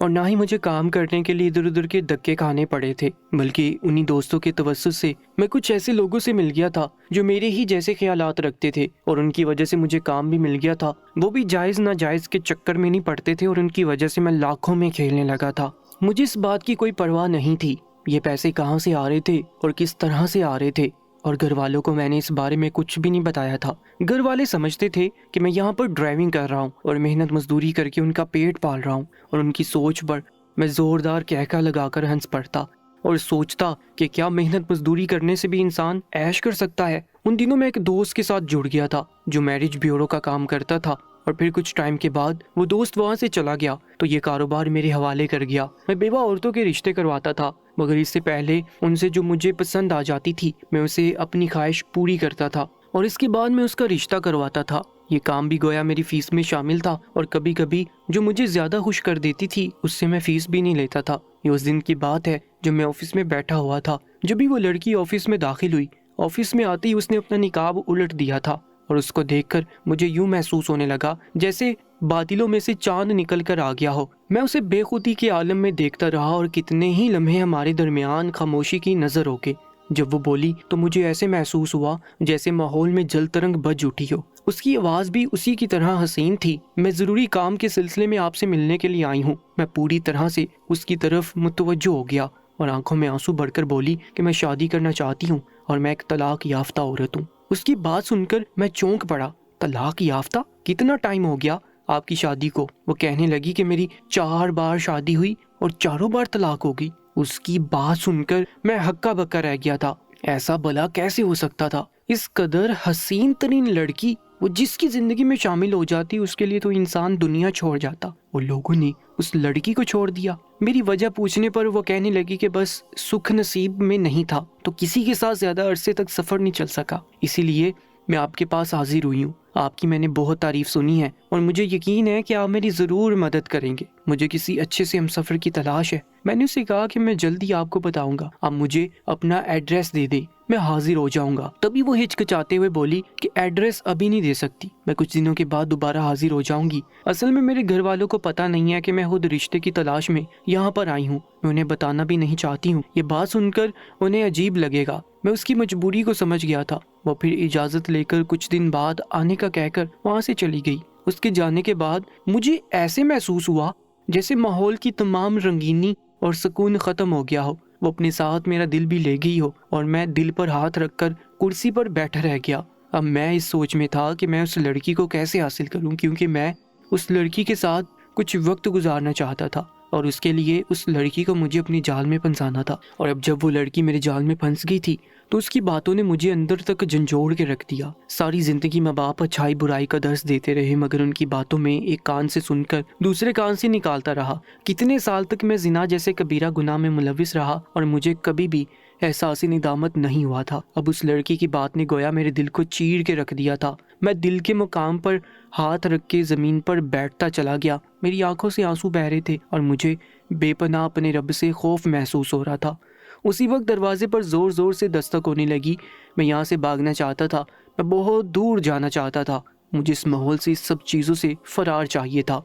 اور نہ ہی مجھے کام کرنے کے لیے ادھر ادھر کے دھکے کھانے پڑے تھے، بلکہ انہی دوستوں کے توسط سے میں کچھ ایسے لوگوں سے مل گیا تھا جو میرے ہی جیسے خیالات رکھتے تھے، اور ان کی وجہ سے مجھے کام بھی مل گیا تھا۔ وہ بھی جائز ناجائز کے چکر میں نہیں پڑتے تھے، اور ان کی وجہ سے میں لاکھوں میں کھیلنے لگا تھا۔ مجھے اس بات کی کوئی پرواہ نہیں تھی یہ پیسے کہاں سے آ رہے تھے اور کس طرح سے آ رہے تھے، اور گھر والوں کو میں نے اس بارے میں کچھ بھی نہیں بتایا تھا۔ گھر والے سمجھتے تھے کہ میں یہاں پر ڈرائیونگ کر رہا ہوں اور محنت مزدوری کر کے ان کا پیٹ پال رہا ہوں، اور ان کی سوچ پر میں زوردار کہکا لگا کر ہنس پڑتا اور سوچتا کہ کیا محنت مزدوری کرنے سے بھی انسان عیش کر سکتا ہے۔ ان دنوں میں ایک دوست کے ساتھ جڑ گیا تھا جو میرج بیورو کا کام کرتا تھا، اور پھر کچھ ٹائم کے بعد وہ دوست وہاں سے چلا گیا تو یہ کاروبار میرے حوالے کر گیا۔ میں بیوہ عورتوں کے رشتے کرواتا تھا، مگر اس سے پہلے ان سے جو مجھے پسند آ جاتی تھی میں اسے اپنی خواہش پوری کرتا تھا، اور اس کے بعد میں اس کا رشتہ کرواتا تھا۔ یہ کام بھی گویا میری فیس میں شامل تھا، اور کبھی کبھی جو مجھے زیادہ خوش کر دیتی تھی اس سے میں فیس بھی نہیں لیتا تھا۔ یہ اس دن کی بات ہے جب میں آفس میں بیٹھا ہوا تھا۔ جب بھی وہ لڑکی آفس میں داخل ہوئی، آفس میں آتے ہی اس نے اپنا نقاب الٹ دیا تھا، اور اس کو دیکھ کر مجھے یوں محسوس ہونے لگا جیسے بادلوں میں سے چاند نکل کر آ گیا ہو۔ میں اسے بے خودی کے عالم میں دیکھتا رہا، اور کتنے ہی لمحے ہمارے درمیان خاموشی کی نظر ہو کے جب وہ بولی تو مجھے ایسے محسوس ہوا جیسے ماحول میں جل ترنگ بج اٹھی ہو۔ اس کی آواز بھی اسی کی طرح حسین تھی۔ میں ضروری کام کے سلسلے میں آپ سے ملنے کے لیے آئی ہوں۔ میں پوری طرح سے اس کی طرف متوجہ ہو گیا اور آنکھوں میں آنسو بھر کر بولی کہ میں شادی کرنا چاہتی ہوں اور میں ایک طلاق یافتہ عورت ہوں۔ اس کی بات سن کر میں چونک پڑا۔ طلاق یافتہ؟ کتنا ٹائم ہو گیا آپ کی شادی کو؟ وہ کہنے لگی کہ میری 4 بار شادی ہوئی اور چاروں بار طلاق ہو گئی۔ اس کی بات سن کر میں ہکا بکا رہ گیا تھا۔ ایسا بلا کیسے ہو سکتا تھا؟ اس قدر حسین ترین لڑکی، وہ جس کی زندگی میں شامل ہو جاتی اس کے لیے تو انسان دنیا چھوڑ جاتا، اور لوگوں نے اس لڑکی کو چھوڑ دیا۔ میری وجہ پوچھنے پر وہ کہنے لگی کہ بس سکھ نصیب میں نہیں تھا تو کسی کے ساتھ زیادہ عرصے تک سفر نہیں چل سکا، اسی لیے میں آپ کے پاس حاضر ہوئی ہوں۔ آپ کی میں نے بہت تعریف سنی ہے اور مجھے یقین ہے کہ آپ میری ضرور مدد کریں گے۔ مجھے کسی اچھے سے ہم سفر کی تلاش ہے۔ میں نے اسے کہا کہ میں جلدی آپ کو بتاؤں گا، آپ مجھے اپنا ایڈریس دے دیں، میں حاضر ہو جاؤں گا۔ تبھی وہ ہچکچاتے ہوئے بولی کہ ایڈریس ابھی نہیں دے سکتی، میں کچھ دنوں کے بعد دوبارہ حاضر ہو جاؤں گی۔ اصل میں میرے گھر والوں کو پتہ نہیں ہے کہ میں خود رشتے کی تلاش میں یہاں پر آئی ہوں، میں انہیں بتانا بھی نہیں چاہتی ہوں۔ یہ بات سن کر انہیں عجیب لگے گا۔ میں اس کی مجبوری کو سمجھ گیا تھا۔ وہ پھر اجازت لے کر کچھ دن بعد آنے کا کہہ کر وہاں سے چلی گئی۔ اس کے جانے کے بعد مجھے ایسے محسوس ہوا جیسے ماحول کی تمام رنگینی اور سکون ختم ہو گیا ہو۔ وہ اپنے ساتھ میرا دل بھی لے گئی ہو، اور میں دل پر ہاتھ رکھ کر کرسی پر بیٹھا رہ گیا۔ اب میں اس سوچ میں تھا کہ میں اس لڑکی کو کیسے حاصل کروں، کیونکہ میں اس لڑکی کے ساتھ کچھ وقت گزارنا چاہتا تھا، اور اس کے لیے اس لڑکی کو مجھے اپنی جال میں پھنسانا تھا۔ اور اب جب وہ لڑکی میرے جال میں پھنس گئی تھی تو اس کی باتوں نے مجھے اندر تک جھنجھوڑ کے رکھ دیا۔ ساری زندگی ماں باپ اچھائی برائی کا درس دیتے رہے، مگر ان کی باتوں میں ایک کان سے سن کر دوسرے کان سے نکالتا رہا۔ کتنے سال تک میں زنا جیسے کبیرہ گناہ میں ملوث رہا اور مجھے کبھی بھی احساس ندامت نہیں ہوا تھا۔ اب اس لڑکی کی بات نے گویا میرے دل کو چیر کے رکھ دیا تھا۔ میں دل کے مقام پر ہاتھ رکھ کے زمین پر بیٹھتا چلا گیا۔ میری آنکھوں سے آنسو بہ رہے تھے اور مجھے بے پناہ اپنے رب سے خوف محسوس ہو رہا تھا۔ اسی وقت دروازے پر زور زور سے دستک ہونے لگی۔ میں یہاں سے بھاگنا چاہتا تھا، میں بہت دور جانا چاہتا تھا۔ مجھے اس ماحول سے، اس سب چیزوں سے فرار چاہیے تھا۔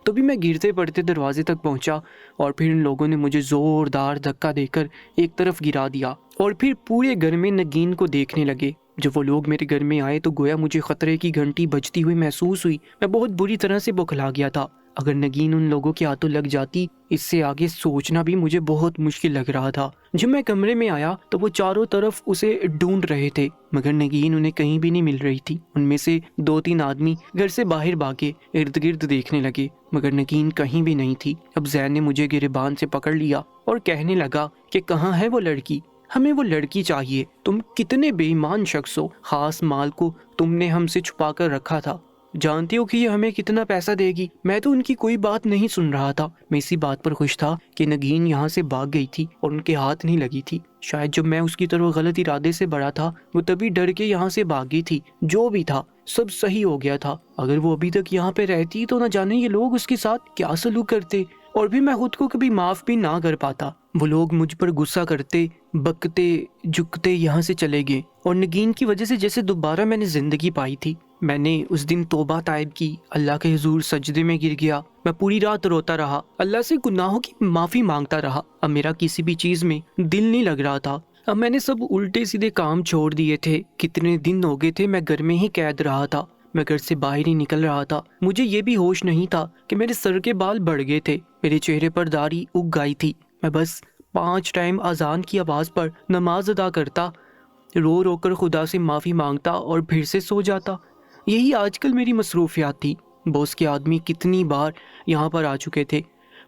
تبھی میں گرتے پڑتے دروازے تک پہنچا، اور پھر ان لوگوں نے مجھے زوردار دھکا دے کر ایک طرف گرا دیا، اور پھر پورے گھر میں نگین کو دیکھنے لگے۔ جب وہ لوگ میرے گھر میں آئے تو گویا مجھے خطرے کی گھنٹی بجتی ہوئی محسوس ہوئی۔ میں بہت بری طرح سے بوکھلا گیا تھا۔ اگر نگین ان لوگوں کے ہاتھوں لگ جاتی، اس سے آگے سوچنا بھی مجھے بہت مشکل لگ رہا تھا۔ جب میں کمرے میں آیا تو وہ چاروں طرف اسے ڈھونڈ رہے تھے، مگر نگین انہیں کہیں بھی نہیں مل رہی تھی۔ ان میں سے 2-3 آدمی گھر سے باہر بھاگے، ارد گرد دیکھنے لگے، مگر نگین کہیں بھی نہیں تھی۔ اب زین نے مجھے گریبان سے پکڑ لیا اور کہنے لگا کہ کہاں ہے وہ لڑکی؟ ہمیں وہ لڑکی چاہیے۔ تم کتنے بے ایمان شخص ہو، خاص مال کو تم نے ہم سے چھپا کر رکھا تھا۔ جانتے ہو کہ یہ ہمیں کتنا پیسہ دے گی؟ میں تو ان کی کوئی بات نہیں سن رہا تھا۔ میں اسی بات پر خوش تھا کہ نگین یہاں سے بھاگ گئی تھی اور ان کے ہاتھ نہیں لگی تھی۔ شاید جب میں اس کی طرف غلط ارادے سے بڑھا تھا، وہ تبھی ڈر کے یہاں سے بھاگ گئی تھی۔ جو بھی تھا سب صحیح ہو گیا تھا۔ اگر وہ ابھی تک یہاں پہ رہتی تو نہ جانے یہ لوگ اس کے ساتھ کیا سلوک کرتے، اور بھی میں خود کو کبھی معاف بھی نہ کر پاتا۔ وہ لوگ مجھ پر غصہ کرتے، بکتے جھکتے یہاں سے چلے گئے، اور نگین کی وجہ سے جیسے دوبارہ میں نے زندگی پائی تھی۔ میں نے اس دن توبہ طائب کی، اللہ کے حضور سجدے میں گر گیا، میں پوری رات روتا رہا، اللہ سے گناہوں کی معافی مانگتا رہا۔ اب میرا کسی بھی چیز میں دل نہیں لگ رہا تھا، اب میں نے سب الٹے سیدھے کام چھوڑ دیے تھے۔ کتنے دن ہو گئے تھے میں گھر میں ہی قید رہا تھا، میں گھر سے باہر ہی نکل رہا تھا۔ مجھے یہ بھی ہوش نہیں تھا کہ میرے سر کے بال بڑھ گئے تھے، میرے چہرے پر داڑھی اگ گئی تھی۔ میں بس 5 ٹائم اذان کی آواز پر نماز ادا کرتا، رو رو کر خدا سے معافی مانگتا اور پھر سے سو جاتا۔ یہی آج کل میری مصروفیات تھی۔ باس کے آدمی کتنی بار یہاں پر آ چکے تھے،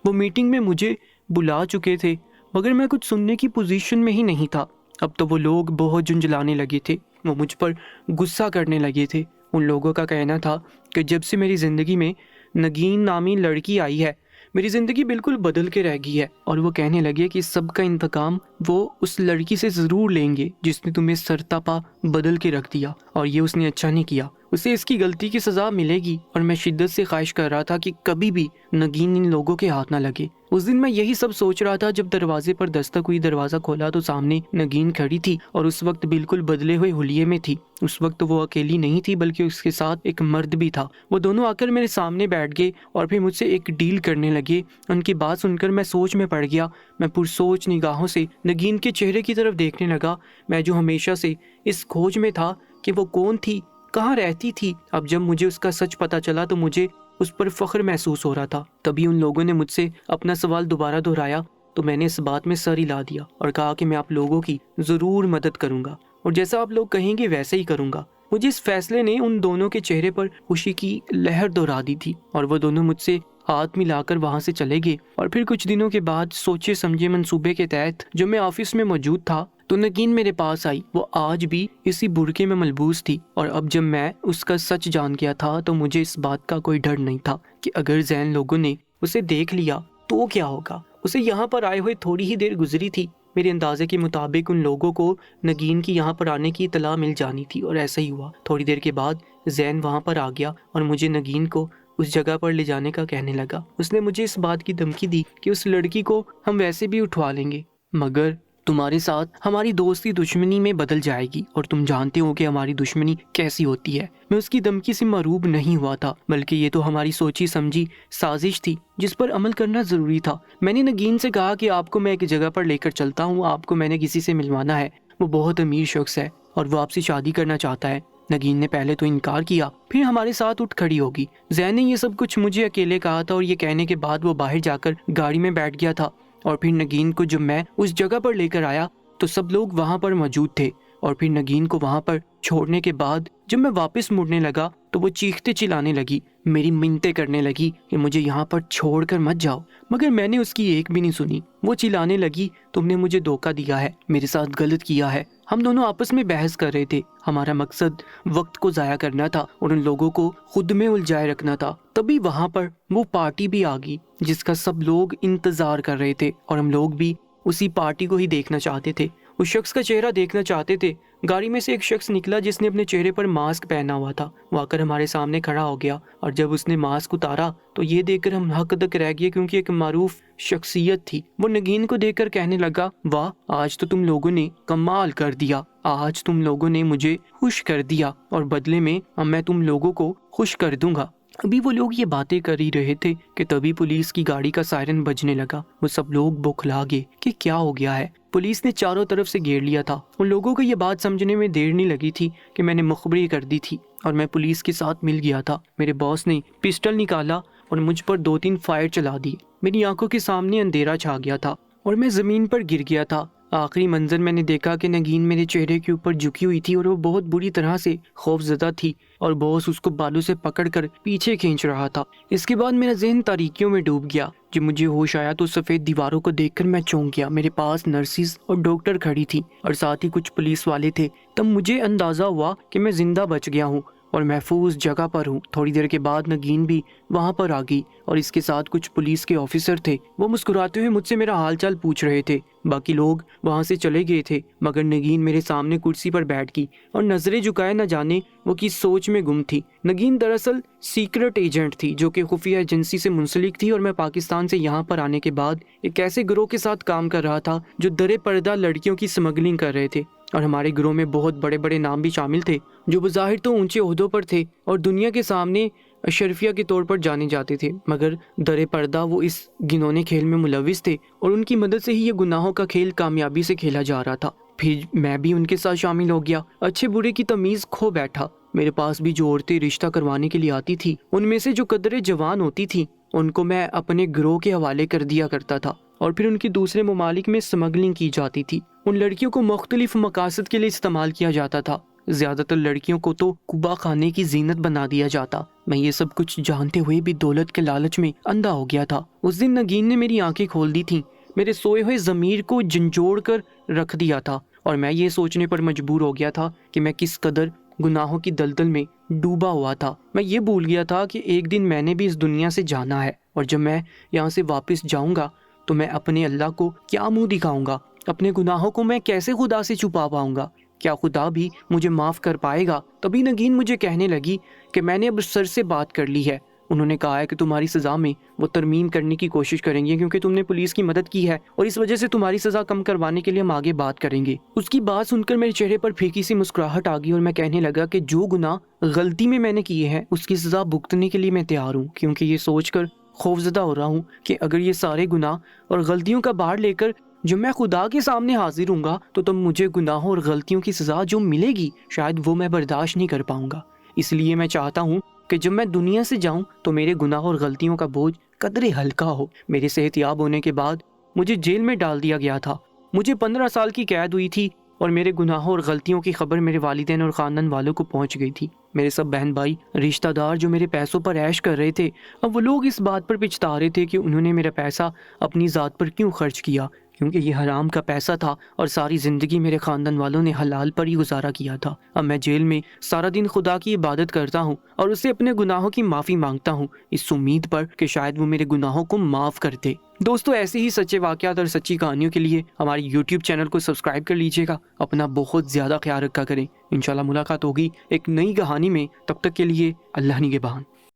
وہ میٹنگ میں مجھے بلا چکے تھے، مگر میں کچھ سننے کی پوزیشن میں ہی نہیں تھا۔ اب تو وہ لوگ بہت جھنجھلانے لگے تھے، وہ مجھ پر غصہ کرنے لگے تھے۔ ان لوگوں کا کہنا تھا کہ جب سے میری زندگی میں نگین نامی لڑکی آئی ہے، میری زندگی بالکل بدل کے رہ گئی ہے، اور وہ کہنے لگے کہ سب کا انتقام وہ اس لڑکی سے ضرور لیں گے جس نے تمہیں سرتاپا بدل کے رکھ دیا، اور یہ اس نے اچھا نہیں کیا، اسے اس کی غلطی کی سزا ملے گی۔ اور میں شدت سے خواہش کر رہا تھا کہ کبھی بھی نگین ان لوگوں کے ہاتھ نہ لگے۔ اس دن میں یہی سب سوچ رہا تھا جب دروازے پر دستک ہوئی، دروازہ کھولا تو سامنے نگین کھڑی تھی، اور اس وقت بالکل بدلے ہوئے حلیے میں تھی۔ اس وقت وہ اکیلی نہیں تھی بلکہ اس کے ساتھ ایک مرد بھی تھا۔ وہ دونوں آ کر میرے سامنے بیٹھ گئے اور پھر مجھ سے ایک ڈیل کرنے لگے۔ ان کی بات سن کر میں سوچ میں پڑ گیا۔ میں پرسوچ نگاہوں سے نگین کے چہرے کی طرف دیکھنے لگا، میں جو ہمیشہ سے اس کھوج میں تھا کہ وہ کون تھی، کہاں رہتی تھی۔ اب جب مجھے اس کا سچ پتا چلا تو مجھے اس پر فخر محسوس ہو رہا تھا۔ تبھی ان لوگوں نے مجھ سے اپنا سوال دوبارہ دہرایا تو میں نے اس بات میں سر ہلا دیا اور کہا کہ میں آپ لوگوں کی ضرور مدد کروں گا، اور جیسا آپ لوگ کہیں گے ویسے ہی کروں گا۔ مجھے اس فیصلے نے ان دونوں کے چہرے پر خوشی کی لہر دہرا دی تھی، اور وہ دونوں مجھ سے ہاتھ ملا کر وہاں سے چلے گئے۔ اور پھر کچھ دنوں کے بعد سوچے سمجھے منصوبے کے تحت جو میں آفس میں موجود تھا تو نگین میرے پاس آئی۔ وہ آج بھی اسی برقعے میں ملبوس تھی، اور اب جب میں اس کا سچ جان گیا تھا تو مجھے اس بات کا کوئی ڈر نہیں تھا کہ اگر زین لوگوں نے اسے دیکھ لیا تو کیا ہوگا۔ اسے یہاں پر آئے ہوئے تھوڑی ہی دیر گزری تھی، میرے اندازے کے مطابق ان لوگوں کو نگین کی یہاں پر آنے کی اطلاع مل جانی تھی، اور ایسا ہی ہوا۔ تھوڑی دیر کے بعد زین وہاں پر آ گیا اور مجھے نگین کو اس جگہ پر لے جانے کا کہنے لگا۔ اس نے مجھے اس بات کی دھمکی دی کہ اس لڑکی کو ہم ویسے بھی اٹھوا لیں گے، مگر تمہارے ساتھ ہماری دوستی دشمنی میں بدل جائے گی، اور تم جانتے ہو کہ ہماری دشمنی کیسی ہوتی ہے۔ میں اس کی دھمکی سے مرعوب نہیں ہوا تھا، بلکہ یہ تو ہماری سوچی سمجھی سازش تھی جس پر عمل کرنا ضروری تھا۔ میں نے نگین سے کہا کہ آپ کو میں ایک جگہ پر لے کر چلتا ہوں، آپ کو میں نے کسی سے ملوانا ہے، وہ بہت امیر شخص ہے اور وہ آپ سے شادی کرنا چاہتا ہے۔ نگین نے پہلے تو انکار کیا، پھر ہمارے ساتھ اٹھ کھڑی ہوگی۔ زین نے یہ سب کچھ مجھے اکیلے کہا تھا، اور یہ کہنے کے بعد وہ باہر جا کر گاڑی میں بیٹھ گیا تھا، اور پھر نگین کو جب میں اس جگہ پر لے کر آیا تو سب لوگ وہاں پر موجود تھے، اور پھر نگین کو وہاں پر چھوڑنے کے بعد جب میں واپس مڑنے لگا تو وہ چیختے چلانے لگی، میری منتیں کرنے لگی کہ مجھے یہاں پر چھوڑ کر مت جاؤ، مگر میں نے اس کی ایک بھی نہیں سنی۔ وہ چلانے لگی، تم نے مجھے دھوکہ دیا ہے، میرے ساتھ غلط کیا ہے۔ ہم دونوں آپس میں بحث کر رہے تھے، ہمارا مقصد وقت کو ضائع کرنا تھا اور ان لوگوں کو خود میں الجھائے رکھنا تھا۔ تبھی وہاں پر وہ پارٹی بھی آ گئی جس کا سب لوگ انتظار کر رہے تھے، اور ہم لوگ بھی اسی پارٹی کو ہی دیکھنا چاہتے تھے، اس شخص کا چہرہ دیکھنا چاہتے تھے۔ گاڑی میں سے ایک شخص نکلا جس نے اپنے چہرے پر ماسک پہنا ہوا تھا، وہ آ کر ہمارے سامنے کھڑا ہو گیا، اور جب اس نے ماسک اتارا تو یہ دیکھ کر ہم حق تک رہ گئے، کیونکہ ایک معروف شخصیت تھی۔ وہ نگین کو دیکھ کر کہنے لگا، واہ، آج تو تم لوگوں نے کمال کر دیا، آج تم لوگوں نے مجھے خوش کر دیا، اور بدلے میں اب میں تم لوگوں کو خوش کر دوں گا۔ ابھی وہ لوگ یہ باتیں کر ہی رہے تھے کہ تبھی پولیس کی گاڑی کا سائرن بجنے لگا۔ وہ سب لوگ بوکھلا گئے کہ کیا ہو گیا ہے۔ پولیس نے چاروں طرف سے گھیر لیا تھا۔ ان لوگوں کو یہ بات سمجھنے میں دیر نہیں لگی تھی کہ میں نے مخبری کر دی تھی اور میں پولیس کے ساتھ مل گیا تھا۔ میرے باس نے پسٹل نکالا اور مجھ پر 2-3 فائر چلا دیے۔ میری آنکھوں کے سامنے اندھیرا چھا گیا تھا اور میں زمین پر گر گیا تھا۔ آخری منظر میں نے دیکھا کہ نگین میرے چہرے کے اوپر جھکی ہوئی تھی اور وہ بہت بری طرح سے خوف زدہ تھی، اور باس اس کو بالوں سے پکڑ کر پیچھے کھینچ رہا تھا۔ اس کے بعد میرا ذہن تاریکیوں میں ڈوب گیا۔ جب مجھے ہوش آیا تو سفید دیواروں کو دیکھ کر میں چونک گیا۔ میرے پاس نرسز اور ڈاکٹر کھڑی تھی اور ساتھ ہی کچھ پولیس والے تھے۔ تب مجھے اندازہ ہوا کہ میں زندہ بچ گیا ہوں اور محفوظ جگہ پر ہوں۔ تھوڑی دیر کے بعد نگین بھی وہاں پر آ گئی اور اس کے ساتھ کچھ پولیس کے آفیسر تھے۔ وہ مسکراتے ہوئے مجھ سے میرا حال چال پوچھ رہے تھے۔ باقی لوگ وہاں سے چلے گئے تھے، مگر نگین میرے سامنے کرسی پر بیٹھ گئی اور نظریں جھکائے نہ جانے وہ کس سوچ میں گم تھی۔ نگین دراصل سیکرٹ ایجنٹ تھی جو کہ خفیہ ایجنسی سے منسلک تھی، اور میں پاکستان سے یہاں پر آنے کے بعد ایک ایسے گروہ کے ساتھ کام کر رہا تھا جو درے پردہ لڑکیوں کی سمگلنگ کر رہے تھے۔ اور ہمارے گروہ میں بہت بڑے بڑے نام بھی شامل تھے جو بظاہر تو اونچے عہدوں پر تھے اور دنیا کے سامنے اشرفیہ کے طور پر جانے جاتے تھے، مگر در پردہ وہ اس گھنونے کھیل میں ملوث تھے اور ان کی مدد سے ہی یہ گناہوں کا کھیل کامیابی سے کھیلا جا رہا تھا۔ پھر میں بھی ان کے ساتھ شامل ہو گیا، اچھے برے کی تمیز کھو بیٹھا۔ میرے پاس بھی جو عورتیں رشتہ کروانے کے لیے آتی تھی، ان میں سے جو قدرے جوان ہوتی تھی ان کو میں اپنے گروہ کے حوالے کر دیا کرتا تھا اور پھر ان کی دوسرے ممالک میں سمگلنگ کی جاتی تھی۔ ان لڑکیوں کو مختلف مقاصد کے لیے استعمال کیا جاتا تھا، زیادہ تر لڑکیوں کو تو قبا خانے کی زینت بنا دیا جاتا۔ میں یہ سب کچھ جانتے ہوئے بھی دولت کے لالچ میں اندھا ہو گیا تھا۔ اس دن نگین نے میری آنکھیں کھول دی تھیں، میرے سوئے ہوئے ضمیر کو جھنجھوڑ کر رکھ دیا تھا اور میں یہ سوچنے پر مجبور ہو گیا تھا کہ میں کس قدر گناہوں کی دلدل میں ڈوبا ہوا تھا۔ میں یہ بھول گیا تھا کہ ایک دن میں نے بھی اس دنیا سے جانا ہے اور جب میں یہاں سے واپس جاؤں گا تو میں اپنے اللہ کو کیا منہ دکھاؤں گا؟ اپنے گناہوں کو میں کیسے خدا سے چھپا پاؤں گا؟ کیا خدا بھی مجھے معاف کر پائے گا؟ تبھی نگین مجھے کہنے لگی کہ میں نے اب سر سے بات کر لی ہے، انہوں نے کہا ہے کہ تمہاری سزا میں وہ ترمیم کرنے کی کوشش کریں گے کیونکہ تم نے پولیس کی مدد کی ہے اور اس وجہ سے تمہاری سزا کم کروانے کے لیے ہم آگے بات کریں گے۔ اس کی بات سن کر میرے چہرے پر پھیکی سی مسکراہٹ آ گئی اور میں کہنے لگا کہ جو گناہ غلطی میں نے کیے ہیں اس کی سزا بھگتنے کے لیے میں تیار ہوں، کیونکہ یہ سوچ کر خوفزدہ ہو رہا ہوں کہ اگر یہ سارے گناہ اور غلطیوں کا بار لے کر جب میں خدا کے سامنے حاضر ہوں گا تو تب مجھے گناہوں اور غلطیوں کی سزا جو ملے گی شاید وہ میں برداشت نہیں کر پاؤں گا۔ اس لیے میں چاہتا ہوں کہ جب میں دنیا سے جاؤں تو میرے گناہ اور غلطیوں کا بوجھ قدرے ہلکا ہو۔ میرے صحت یاب ہونے کے بعد مجھے جیل میں ڈال دیا گیا تھا، مجھے 15 سال کی قید ہوئی تھی اور میرے گناہوں اور غلطیوں کی خبر میرے والدین اور خاندان والوں کو پہنچ گئی تھی۔ میرے سب بہن بھائی رشتہ دار جو میرے پیسوں پر عیش کر رہے تھے، اب وہ لوگ اس بات پر پچھتا رہے تھے کہ انہوں نے میرا پیسہ اپنی ذات پر کیوں خرچ کیا، کیونکہ یہ حرام کا پیسہ تھا اور ساری زندگی میرے خاندان والوں نے حلال پر ہی گزارا کیا تھا۔ اب میں جیل میں سارا دن خدا کی عبادت کرتا ہوں اور اسے اپنے گناہوں کی معافی مانگتا ہوں، اس امید پر کہ شاید وہ میرے گناہوں کو معاف کر دے۔ دوستو، ایسے ہی سچے واقعات اور سچی کہانیوں کے لیے ہمارے یوٹیوب چینل کو سبسکرائب کر لیجیے گا۔ اپنا بہت زیادہ خیال رکھا کریں۔ انشاءاللہ ملاقات ہوگی ایک نئی کہانی میں، تب تک کے لیے اللہ نگہبان۔